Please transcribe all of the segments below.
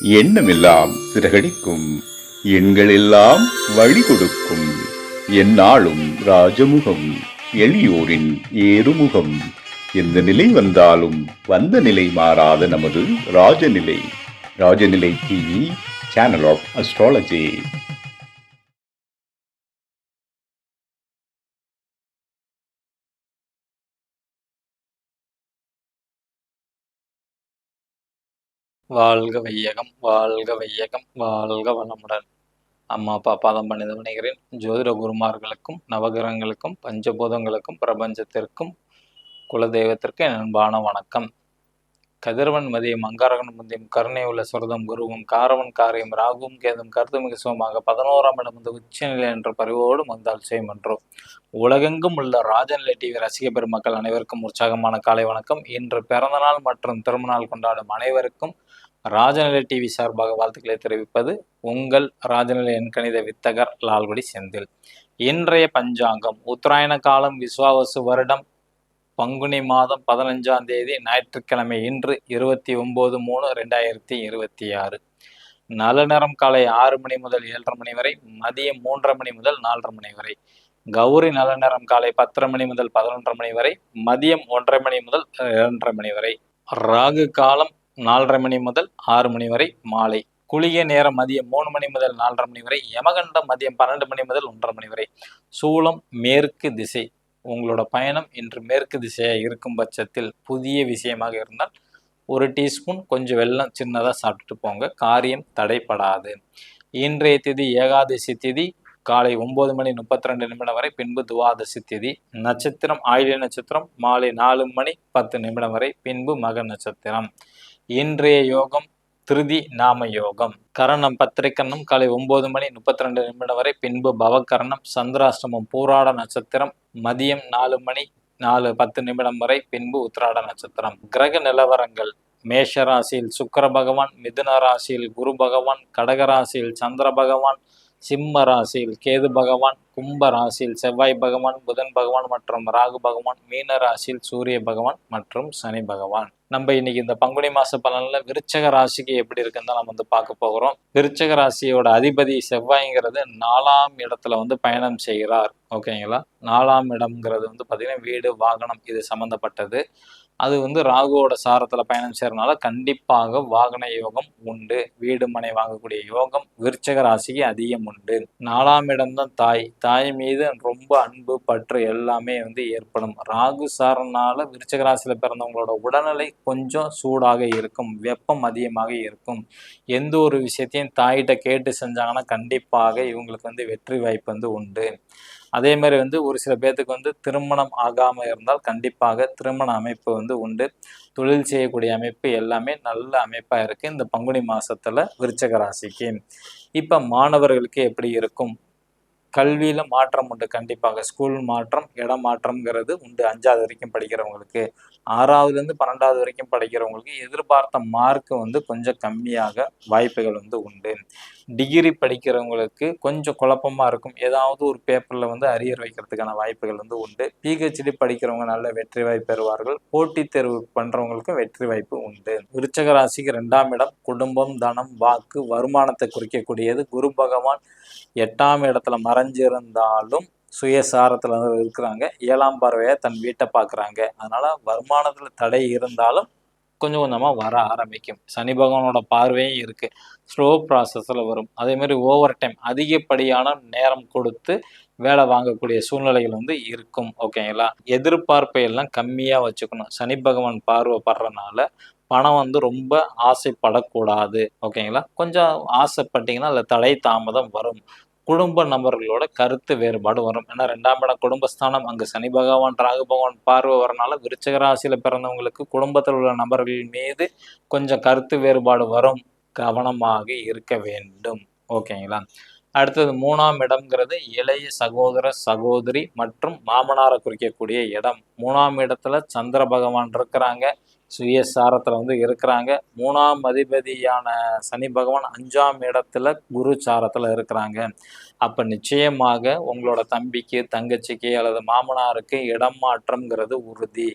எண்ணமெல்லாம் சிறகடிக்கும், எண்களெல்லாம் வழி கொடுக்கும், எந்நாளும் ராஜமுகம், எளியோரின் ஏறுமுகம். எந்த நிலை வந்தாலும் வந்த நிலை மாறாத நமது Rajanilai. Rajanilai TV, channel of astrology. வாழ்க வையகம், வாழ்க வையகம், வாழ்க வளமுடன். அம்மா அப்பா பாதம் பணிந்து வணங்குகிறேன். ஜோதிட குருமார்களுக்கும் நவகிரகங்களுக்கும் பஞ்சபூதங்களுக்கும் பிரபஞ்சத்திற்கும் குலதெய்வத்திற்கும் என் அன்பான வணக்கம். கதிரவன் மதியம் அங்காரகன் முந்தியும் கருணை உள்ள சுரதம் குருவும் காரவன் காரியம் ராகுவும் கேதும் கருத்துமிகு சுகமாக 11ஆம் இடம் வந்து உச்சநிலை என்ற பரிவோடு வந்தால் செய்யமன்றோம். உலகெங்கும் உள்ள ராஜநிலை டிவி ரசிக பெருமக்கள் அனைவருக்கும் உற்சாகமான காலை வணக்கம். இன்று பிறந்தநாள் மற்றும் திருமணநாள் கொண்டாடும் அனைவருக்கும் ராஜநிலை டிவி சார்பாக வாழ்த்துக்களை தெரிவிப்பது உங்கள் ராஜநிலை எண்கணித வித்தகர் லால்குடி செந்தில். இன்றைய பஞ்சாங்கம் உத்தராயண காலம் விஸ்வாவசு வருடம் பங்குனி மாதம் 15ஆம் தேதி ஞாயிற்றுக்கிழமை. இன்று 29/3/2026. நல்ல நேரம் காலை 6 மணி முதல் 7:30 மணி வரை, மதியம் 3:30 மணி முதல் 4:30 மணி வரை. கௌரி நல்ல நேரம் காலை 10:30 மணி முதல் 11:30 மணி வரை, மதியம் 1:30 மணி முதல் 2:30 மணி வரை. ராகு காலம் 4:30 மணி முதல் 6 மணி வரை மாலை. குளிகை நேரம் மதியம் 3 மணி முதல் 4:30 மணி வரை. யமகண்டம் மதியம் 12 மணி முதல் 1:30 மணி வரை. சூலம் மேற்கு திசை. உங்களோட பயணம் இன்று மேற்கு திசையாக இருக்கும் பட்சத்தில் புதிய விஷயமாக இருந்தால் 1 டீஸ்பூன் கொஞ்சம் வெல்லம் சின்னதாக சாப்பிட்டுட்டு போங்க, காரியம் தடைப்படாது. இன்றைய திதி ஏகாதசி திதி காலை 9:32 வரை, பின்பு துவாதசி திதி. நட்சத்திரம் ஆயில்ய நட்சத்திரம் மாலை 4:10 வரை, பின்பு மக நட்சத்திரம். இன்றைய யோகம் திருதி நாம யோகம். கரணம் பத்திரைக்கரணம் காலை 9:32 வரை, பின்பு பவகரணம். சந்திராஷ்டமம் பூராட நட்சத்திரம் மதியம் 4:10 வரை, பின்பு உத்திராட நட்சத்திரம். கிரக நிலவரங்கள்: மேஷ ராசியில் சுக்கிர பகவான், மிதுன ராசியில் குரு பகவான், கடக ராசியில் சந்திர பகவான், சிம்ம ராசியில் கேது பகவான், கும்ப ராசியில் செவ்வாய் பகவான், புதன் பகவான் மற்றும் ராகு பகவான், மீன ராசியில் சூரிய பகவான் மற்றும் சனி பகவான். நம்ம இன்னைக்கு இந்த பங்குனி மாச பலன்ல விருச்சக ராசிக்கு எப்படி இருக்குன்னு நம்ம வந்து பார்க்க போகிறோம். விருச்சக ராசியோட அதிபதி செவ்வாய்ங்கிறது 4ஆம் இடத்துல பயணம் செய்கிறார். ஓகேங்களா? 4ஆம் இடம்ங்கிறது பார்த்தீங்கன்னா வீடு வாகனம் இது சம்மந்தப்பட்டது. அது ராகுவோட சாரத்தில் பயணம் செய்யறதுனால கண்டிப்பாக வாகன யோகம் உண்டு. வீடு மனை வாங்கக்கூடிய யோகம் விருச்சக ராசிக்கு அதிகம் உண்டு. 4ஆம் இடம்தான் தாய். தாய் மீது ரொம்ப அன்பு பற்று எல்லாமே ஏற்படும். ராகு சாரனால விருச்சக ராசியில பிறந்தவங்களோட உடல்நிலை கொஞ்சம் சூடாக இருக்கும், வெப்பம் அதிகமாக இருக்கும். எந்த ஒரு விஷயத்தையும் தாயிட்ட கேட்டு செஞ்சாங்கன்னா கண்டிப்பாக இவங்களுக்கு வெற்றி வாய்ப்பு உண்டு. அதே மாதிரி ஒரு சில பேர்த்துக்கு திருமணம் ஆகாமல் இருந்தால் கண்டிப்பாக திருமண அமைப்பு உண்டு. தொழில் செய்யக்கூடிய அமைப்பு எல்லாமே நல்ல அமைப்பாக இருக்குது இந்த பங்குனி மாதத்தில் விருச்சக ராசிக்கு. இப்போ மாணவர்களுக்கு எப்படி இருக்கும்? கல்வியில் மாற்றம் உண்டு. கண்டிப்பாக ஸ்கூல் மாற்றம், இடம் மாற்றம்ங்கிறது உண்டு. 5ஆவது வரைக்கும் படிக்கிறவங்களுக்கு, 6ஆவதுலேருந்து 12ஆவது வரைக்கும் படிக்கிறவங்களுக்கு எதிர்பார்த்த மார்க் கொஞ்சம் கம்மியாக வாய்ப்புகள் உண்டு. டிகிரி படிக்கிறவங்களுக்கு கொஞ்சம் குழப்பமாக இருக்கும். ஏதாவது ஒரு பேப்பரில் அரியர் வைக்கிறதுக்கான வாய்ப்புகள் உண்டு. பிஹெச்டி படிக்கிறவங்க நல்ல வெற்றி வாய்ப்பு பெறுவார்கள். போட்டித் தேர்வு பண்ணுறவங்களுக்கும் வெற்றி வாய்ப்பு உண்டு. விருச்சக ராசிக்கு 2ஆம் இடம் குடும்பம், தனம், வாக்கு, வருமானத்தை குறிக்கக்கூடியது. குரு பகவான் 8ஆம் இடத்துல மறைஞ்சிருந்தாலும் சுயசாரத்தில் இருக்கிறாங்க. 7ஆம் பார்வையாக தன் வீட்டை பார்க்குறாங்க. அதனால் வருமானத்தில் தடை இருந்தாலும் கொஞ்சம் கொஞ்சமாக வர ஆரம்பிக்கும். சனி பகவானோட பார்வையும் இருக்குது. ஸ்லோ ப்ராசஸில் வரும். அதேமாதிரி ஓவர் டைம் அதிகப்படியான நேரம் கொடுத்து வேலை வாங்கக்கூடிய சூழ்நிலைகள் இருக்கும். ஓகேங்களா? எதிர்பார்ப்பை எல்லாம் கம்மியாக வச்சுக்கணும். சனி பகவான் பார்வை படுறதுனால பணம் ரொம்ப ஆசைப்படக்கூடாது. ஓகேங்களா? கொஞ்சம் ஆசைப்பட்டீங்கன்னா அதில் தடை தாமதம் வரும். குடும்ப நபர்களோட கருத்து வேறுபாடு வரும். ஏன்னா 2ஆம் இடம் குடும்பஸ்தானம், அங்கே சனி பகவான் ராகு பகவான் பார்வை வரனால விருச்சக ராசியில் பிறந்தவங்களுக்கு குடும்பத்தில் உள்ள நபர்கள் மீது கொஞ்சம் கருத்து வேறுபாடு வரும். கவனமாக இருக்க வேண்டும். ஓகேங்களா? அடுத்தது 3ஆம் இடம்ங்கிறது இளைய சகோதர சகோதரி மற்றும் மாமனாரை குறிக்கக்கூடிய இடம். 3ஆம் இடத்துல சந்திர பகவான் இருக்கிறாங்க, சுயசாரத்தில் இருக்கிறாங்க. 3ஆம் அதிபதியான சனி பகவான் 5ஆம் இடத்துல குரு சாரத்தில் இருக்கிறாங்க. அப்போ நிச்சயமாக உங்களோட தம்பிக்கு, தங்கச்சிக்கு அல்லது மாமனாருக்கு இடம் மாற்றம்ங்கிறது உறுதி.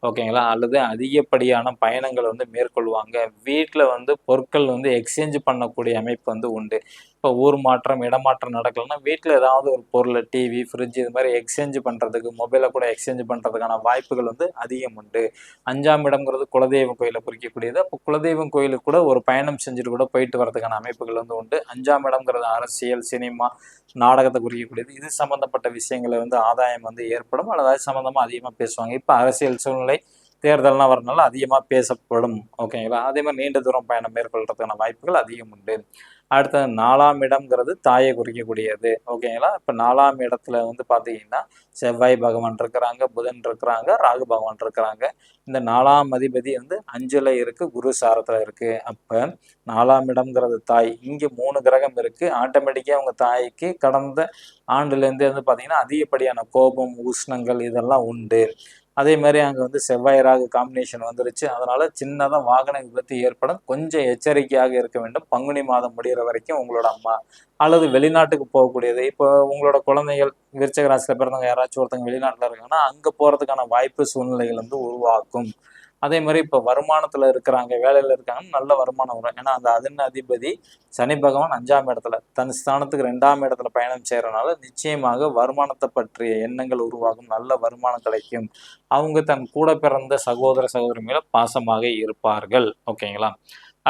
ஓகேங்களா? அல்லது அதிகப்படியான பயணங்கள் வந்து மேற்கொள்வாங்க. வீட்ல வந்து பொருட்கள் வந்து எக்ஸ்சேஞ்ச் பண்ணக்கூடிய அமைப்பு வந்து உண்டு. இப்போ ஊர் மாற்றம், இடமாற்றம் நடக்கலன்னா, வீட்ல ஏதாவது ஒரு பொருள டிவி, ஃப்ரிட்ஜ் இது மாரி எக்ஸ்சேஞ்ச் பண்றதுக்கு, மொபைல கூட எக்ஸ்சேஞ்ச் பண்றதுக்கான வாய்ப்புகள் வந்து அதிகம் உண்டு. 5ஆம் இடம்ங்கிறது குலதெய்வம் கோயில குறிக்கக்கூடியது. அப்போ குலதெய்வம் கோயிலுக்கு கூட ஒரு பயணம் செஞ்சுட்டு கூட போயிட்டு வரதுக்கான அமைப்புகள் வந்து உண்டு. 5ஆம் இடம்ங்கிறது அரசியல், சினிமா, நாடகத்த குறிக்கக்கூடியது. இது சம்பந்தப்பட்ட விஷயங்கள வந்து ஆதாயம் வந்து ஏற்படும். அல்லது அது சம்பந்தமா அதிகமா பேசுவாங்க. இப்ப அரசியல் சூழ்நிலை, தேர்தல்லாம் வரனால அதிகமா பேசப்படும். ஓகேங்களா? அதே மாரி நீண்ட தூரம் பயணம் மேற்கொள்றதுக்கான வாய்ப்புகள் அதிகம் உண்டு. அடுத்தது 4ஆம் இடம்ங்கிறது தாயை குறிக்கக்கூடியது. ஓகேங்களா? இப்ப 4ஆம் இடத்துல வந்து பார்த்தீங்கன்னா, செவ்வாய் பகவான் இருக்கிறாங்க, புதன் இருக்கிறாங்க, ராகு பகவான் இருக்கிறாங்க. இந்த 4ஆம் அதிபதி வந்து 5ல இருக்கு, குரு சாரத்துல இருக்கு. அப்ப 4ஆம் இடம்ங்கிறது தாய். இங்க 3 கிரகம் இருக்கு. ஆட்டோமேட்டிக்கா உங்க தாய்க்கு கடந்த ஆண்டுலேருந்தே வந்து பார்த்தீங்கன்னா, அதிகப்படியான கோபம், உஷ்ணங்கள் இதெல்லாம் உண்டு. அதே மாரி அங்க வந்து செவ்வாய், ராகு காம்பினேஷன் வந்துருச்சு. அதனால சின்னதா வாகன விபத்து ஏற்படும். கொஞ்சம் எச்சரிக்கையாக இருக்க வேண்டும். பங்குனி மாதம் முடியிற வரைக்கும் உங்களோட அம்மா அல்லது வெளிநாட்டுக்கு போகக்கூடியது. இப்போ உங்களோட குழந்தைகள் விருச்சிக ராசியில பிறந்தவங்க யாராச்சும் ஒருத்தவங்க வெளிநாட்டுல இருக்காங்கன்னா, அங்க போறதுக்கான வாய்ப்பு, சூழ்நிலைகள் வந்து உருவாக்கும். அதே மாரி இப்ப வருமானத்துல இருக்கிறாங்க, வேலையில இருக்காங்கன்னா, நல்ல வருமானம் வரும். ஏன்னா, அந்த அதின் அதிபதி சனி பகவான் 5ஆம் இடத்துல, தன் ஸ்தானத்துக்கு 2ஆம் இடத்துல பயணம் செய்றனால, நிச்சயமாக வருமானத்த பற்றிய எண்ணங்கள் உருவாகும். நல்ல வருமானம் கிடைக்கும். அவங்க தன் கூட பிறந்த சகோதர, சகோதரி மேல பாசமாக இருப்பார்கள். ஓகேங்களா?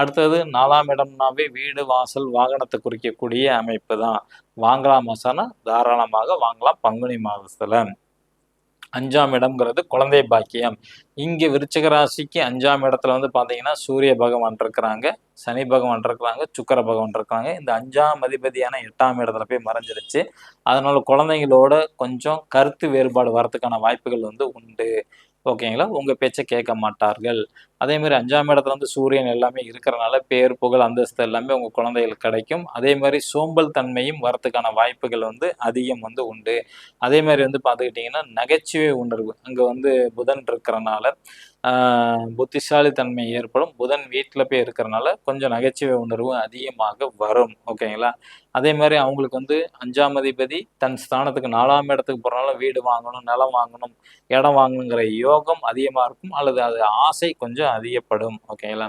அடுத்தது 4ஆம் இடம்னாவே வீடு, வாசல், வாகனத்த குறிக்கக்கூடிய அமைப்பு தான். வாங்கலாமாசான்னா, தாராளமாக வாங்கலாம் பங்குனி மாதத்துல. 5ஆம் இடம்ங்கிறது குழந்தை பாக்கியம். இங்க விருச்சிக ராசிக்கு 5ஆம் இடத்துல வந்து பார்த்தீங்கன்னா, சூரிய பகவான் இருக்கிறாங்க, சனி பகவான் இருக்கிறாங்க, சுக்கிர பகவான் இருக்காங்க. இந்த 5ஆம் அதிபதியான 8ஆம் இடத்துல போய் மறைஞ்சிருச்சு. அதனால குழந்தைங்களோட கொஞ்சம் கருத்து வேறுபாடு வரதுக்கான வாய்ப்புகள் வந்து உண்டு. ஓகேங்களா? உங்க பேச்ச கேட்க மாட்டார்கள். அதே மாரி 5ஆம் இடத்துல வந்து சூரியன் எல்லாமே இருக்கிறனால, பேர், புகழ், அந்தஸ்து எல்லாமே உங்க குழந்தைகளுக்கு கிடைக்கும். அதே மாரி சோம்பல் தன்மையும் வரதுக்கான வாய்ப்புகள் வந்து அதிகம் வந்து உண்டு. அதே மாரி வந்து பார்த்துக்கிட்டீங்கன்னா, நகைச்சுவை உணர்வு அங்க வந்து புதன் இருக்கிறனால, ஆ புத்திசாலித்தன்மை ஏற்படும். புதன் வீட்ல போய் இருக்கிறனால, கொஞ்சம் நகைச்சுவை உணர்வு அதிகமாக வரும். ஓகேங்களா? அதே மாரி அவங்களுக்கு வந்து 5ஆம் அதிபதி தன் ஸ்தானத்துக்கு 4ஆம் இடத்துக்கு போறனால வீடு வாங்கணும், நிலம் வாங்கணும், இடம் வாங்கணுங்கிற யோகம் அதிகமா இருக்கும். அல்லது அது ஆசை கொஞ்சம் அதிகப்படும். ஓகேங்களா?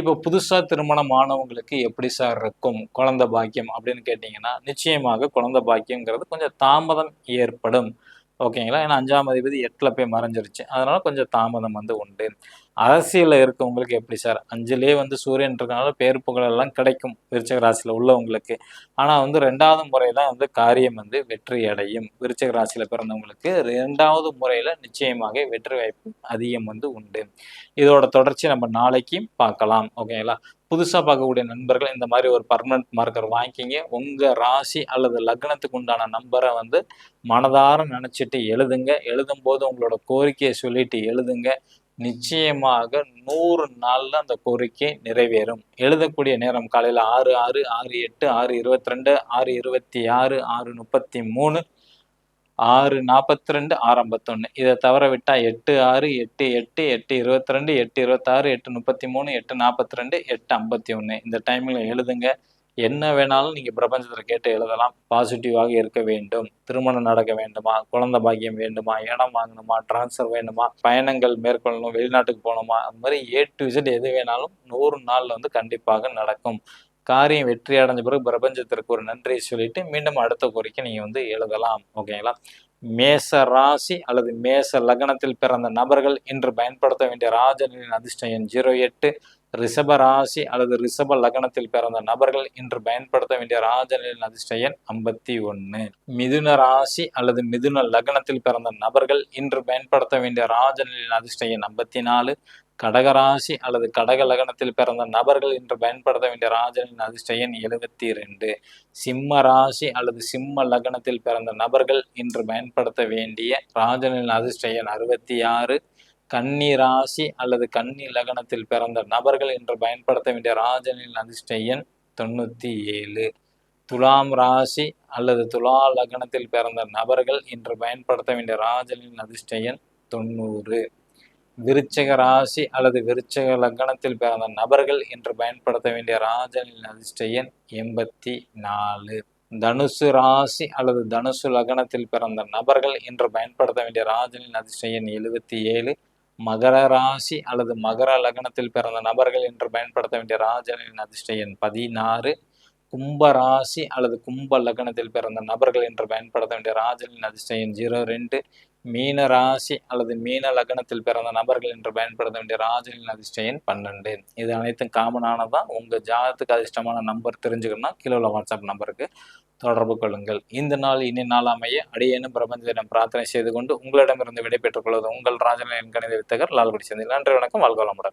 இப்போ புதுசா திருமணம் ஆனவங்களுக்கு எப்படி சார் இருக்கும்? குழந்தை பாக்கியம் அப்படின்னு கேட்டீங்கன்னா, நிச்சயமாக குழந்தை பாக்கியம்ங்கிறது கொஞ்சம் தாமதம் ஏற்படும். ஓகேங்களா? ஏன்னா 5ஆம் அதிபதி 8ல போய் மறைஞ்சிருச்சு. அதனால கொஞ்சம் தாமதம் வந்து உண்டு. அரசியல்ல இருக்கவங்களுக்கு எப்படி சார்? 5லயே வந்து சூரியன் இருக்கனால பேர் புகழ் எல்லாம் கிடைக்கும். விருச்சிக ராசியில உள்ளவங்களுக்கு. ஆனா வந்து 2வது முறை தான் வந்து காரியம் வந்து வெற்றி அடையும். விருச்சிக ராசியில பிறந்தவங்களுக்கு 2வது முறையில நிச்சயமாக வெற்றி வாய்ப்பு அதிகம் வந்து உண்டு. இதோட தொடர்ச்சி நம்ம நாளைக்கு பார்க்கலாம். ஓகேங்களா? புதுசா பார்க்கக்கூடிய நண்பர்கள் இந்த மாரி ஒரு பெர்மனன்ட் மார்க்கர் வாங்கிக்கிங்க. உங்க ராசி அல்லது லக்னத்துக்கு உண்டான நம்பர வந்து மனதார நெனச்சுட்டு எழுதுங்க. எழுதும்போது உங்களோட கோரிக்கைய சொல்லிட்டு எழுதுங்க. நிச்சயமாக 100 நாள்ல அந்த கோரிக்கை நிறைவேறும். எழுதக்கூடிய நேரம் காலையில 6:06, 6:08, 6:22, 6:26, 6:33, 6:42, 6:51. இத தவற விட்டா 8:06, 8:08, 8:22, 8:26, 8:33, 8:42, 8:51. இந்த டைம்ல எழுதுங்க. என்ன வேணாலும் நீங்க பிரபஞ்சத்துல கேட்டு எழுதலாம். பாசிட்டிவாக இருக்க வேண்டும். திருமணம் நடக்க வேண்டுமா? குழந்தை பாக்கியம் வேண்டுமா? இடம் வாங்கணுமா? ட்ரான்ஸ்ஃபர் வேணுமா? பயணங்கள் மேற்கொள்ளணும், வெளிநாட்டுக்கு போணுமா? அந்த மாரி ஏ டூ இசட் எது வேணாலும் 100 நாள்ல வந்து கண்டிப்பாக நடக்கும். காரியம் வெற்றி அடைஞ்ச பிறகு பிரபஞ்சத்திற்கு ஒரு நன்றியை சொல்லிட்டு, மீண்டும் அடுத்த கோரிக்கை நீங்க வந்து எழுதலாம். ஓகேங்களா? மேச ராசி அல்லது மேச லக்னத்தில் பிறந்த நபர்கள் இன்று பயன்படுத்த வேண்டிய ராஜநிலையின் அதிர்ஷ்ட எண் 08. ரிஷப ராசி அல்லது ரிஷப லக்னத்தில் பிறந்த நபர்கள் இன்று பயன்படுத்த வேண்டிய ராஜநிலையின் அதிர்ஷ்ட எண் 51. மிதுன ராசி அல்லது மிதுன லக்னத்தில் பிறந்த நபர்கள் இன்று பயன்படுத்த வேண்டிய ராஜநிலையின் அதிர்ஷ்ட எண் 54. கடகராசி அல்லது கடக லக்னத்தில் பிறந்த நபர்கள் இன்று பயன்படுத்த வேண்டிய ராஜனின் அதிர்ஷ்ட எண் 72. சிம்ம ராசி அல்லது சிம்ம லக்னத்தில் பிறந்த நபர்கள் இன்று பயன்படுத்த வேண்டிய ராஜனின் அதிர்ஷ்ட எண் 66. கன்னி ராசி அல்லது கன்னி லக்னத்தில் பிறந்த நபர்கள் இன்று பயன்படுத்த வேண்டிய ராஜனின் அதிர்ஷ்ட எண் 97. துலாம் ராசி அல்லது துலா லக்னத்தில் பிறந்த நபர்கள் இன்று பயன்படுத்த வேண்டிய ராஜனின் அதிர்ஷ்ட எண் 90. விருச்சிக ராசி அல்லது விருச்சிக லக்னத்தில் பிறந்த நபர்கள் இன்று பயன்படுத்த வேண்டிய ராஜனின் அதிர்ஷ்ட எண் 84. தனுசு ராசி அல்லது தனுசு லக்னத்தில் பிறந்த நபர்கள் இன்று பயன்படுத்த வேண்டிய ராஜனின் அதிர்ஷ்ட எண் 77. மகர ராசி அல்லது மகர லக்னத்தில் பிறந்த நபர்கள் என்று பயன்படுத்த வேண்டிய ராஜனின் அதிர்ஷ்ட எண் 16. கும்ப ராசி அல்லது கும்ப லக்னத்தில் பிறந்த நபர்கள் என்று பயன்படுத்த வேண்டிய ராஜனின் அதிர்ஷ்ட எண் 02. மீன ராசி அல்லது மீன லக்னத்தில் பிறந்த நபர்கள் என்று பயன்படுத்த வேண்டிய ராஜனின் அதிர்ஷ்ட எண் 12. இது அனைத்தும் காமனானதான். உங்க ஜாதகத்துக்கு அதிர்ஷ்டமான நம்பர் தெரிஞ்சுக்கணும்னா கீழே உள்ள வாட்ஸ்அப் நம்பருக்கு தொடர்பு கொள்ளுங்கள். இந்த நாள் இனி நாள் அமைய அடியேனும் பிரபஞ்சத்திடம் பிரார்த்தனை செய்து கொண்டு உங்களிடமிருந்து விடைபெற்றுக் கொள்வது உங்கள் ராஜனின் கணித வித்தகர் லால்குடி செந்தில். நன்றி, வணக்கம், வாழ்க வளமுடன்.